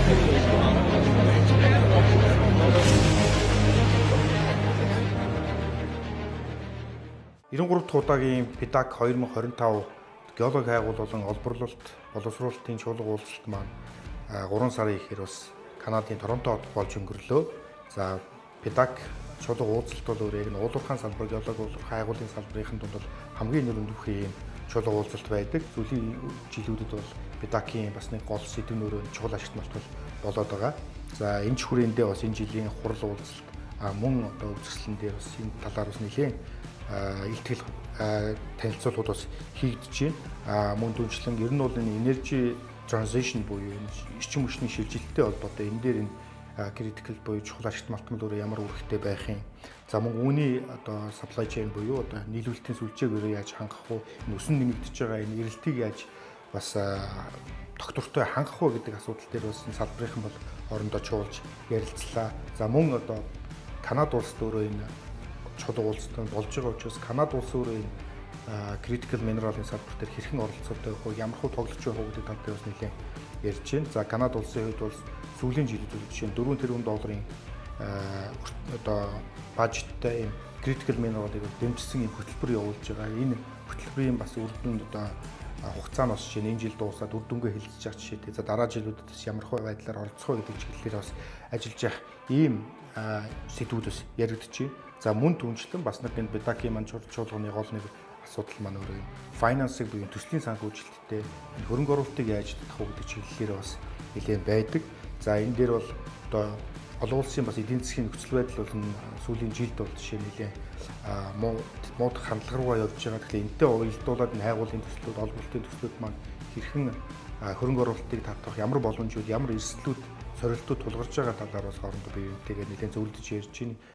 93 дахь удаагийн PDAC 2025 геологи хайгууллын олборлолт, боловсруулалтын чуулга уулзалт маань 3 сарын ихэр бас Канадын Торонто хотод болж өнгөрлөө. За PDAC чуулга уулзалт бол өөрөө яг уулуурхайн салбар, геологи хайгууллын салбарын дунд бол хамгийн нэр өндөхийн юм чуулга уулзалт байдаг. Сүүлийн жилүүдэд бол PDAC-ийн бас нэг гол сэдвнөр чухал ашигт мартал болоод байгаа. За энэ ч хүрээндээ бас энэ жилийн хурал уулзалт мөн одоо үзэсгэлэн дээр бас энэ талаар бас нэлээд илтгэл танилцуулгууд бас хийгдэж байна. Мөн дүнчлэн ер нь бол энэ energy transition буюу эрчим хүчний шилжилттэй холбоотой энэ дээр энэ critical буюу чухал ашигт мартмал өөрөө ямар үүрэгтэй байх юм. За мөн үүний одоо supply chain буюу одоо нийлүүлэлтийн сүлжээг яаж хангах вэ? Өсөн нэмэгдэж байгаа энэ эрэлтийг яаж бас тогтвортой хангах вэ гэдэг асуудал дээр бас энэ салбарын бол орондоо чуулж ярилцлаа. За мөн одоо Канада улсад өөрөө энэ чуулга уулзалт болж байгаа учраас Канада улс өөрөө энэ critical mineral-ын салбар дээр хэрхэн оролцоотой байх вэ? Ямар хөө тоглож байх вэ гэдэг тал дээр бас нэлээд ярьж байна. За Канада улсын хувьд бол сүүлийн жилүүд жишээ нь 4 тэрбум долларын одоо бажеттай юм critical mineral-ыг дэмжсэн юм хөтөлбөр явуулж байгаа. Энэ хөтөлбөрийн бас үр дүнд одоо хугацаа нь бас жишээ нь энэ жил дуусаад үр дүнгээ хэлэлцэж байгаа жишээтэй. За дараа жилүүдэд бас ямар хөө байдлаар оролцох вэ гэдэг чиглэлээр бас ажиллаж явах ийм сэдвүүд бас яригдж байна. За мөн түнчлэн бас нэг энэ PDAC-ийн маань чуулганы гол нэг асуудал маань өөрөө финансыг буюу төслийн санхүүжилттэй хөрөнгө оруулалтыг яаж татах вэ гэдэг чиглэлээр бас нэлээд байдаг. За энэ дээр бол одоо олон улсын бас эдийн засгийн нөхцөл байдал бол сүүлийн жилд бол жишээ нэлээд муудах хандлага руугаа явж байгаа. Тэгэхээр энэтэй уялдуулаад энэ хайгуулын төслүүд, олборлолтын төслүүд маань хэрхэн хөрөнгө оруулалтыг татах, ямар боломжууд, ямар эрсдлүүд, сорилтууд тулгарч байгаа талаар бас хоорондоо биетэйгээ нэлээд зөвлөдөж ярьж байна.